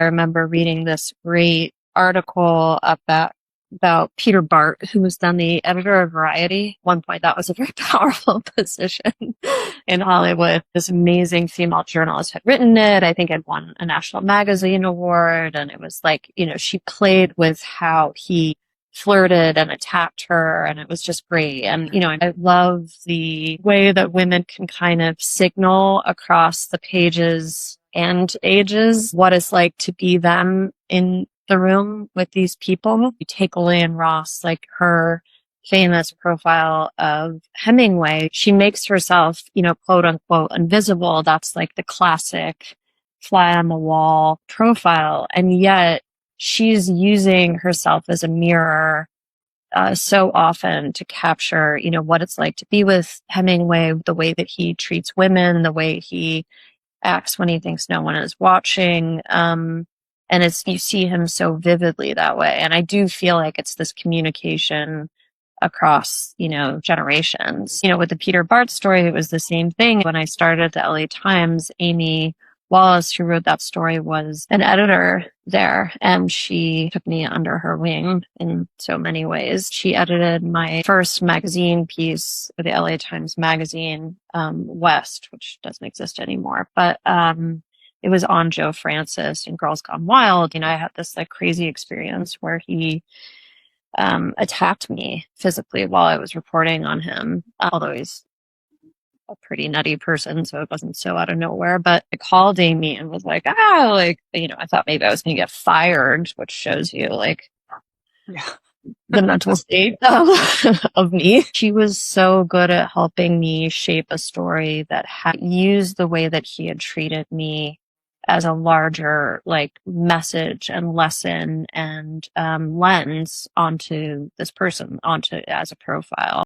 I remember reading this great article about Peter Bart, who was then the editor of Variety. At one point, that was a very powerful position in Hollywood. This amazing female journalist had written it. I think it won a National Magazine Award. And it was like, she played with how he flirted and attacked her. And it was just great. And, I love the way that women can kind of signal across the pages and ages what it's like to be them in the room with these people. You take Elaine Ross, like her famous profile of Hemingway, she makes herself, quote unquote, invisible. That's like the classic fly on the wall profile. And yet she's using herself as a mirror so often to capture, what it's like to be with Hemingway, the way that he treats women, the way he acts when he thinks no one is watching. And you see him so vividly that way. And I do feel like it's this communication across, generations. With the Peter Bart story, it was the same thing. When I started at the LA Times, Amy Wallace, who wrote that story, was an editor there, and she took me under her wing in so many ways. She edited my first magazine piece for the LA Times Magazine, West, which doesn't exist anymore. But it was on Joe Francis and Girls Gone Wild. I had this like crazy experience where he attacked me physically while I was reporting on him, although he's a pretty nutty person, so it wasn't so out of nowhere. But I called Amy and was like, I thought maybe I was going to get fired, which shows you like the mental state of me. She was so good at helping me shape a story that had used the way that he had treated me as a larger like message and lesson and lens onto this person, onto as a profile.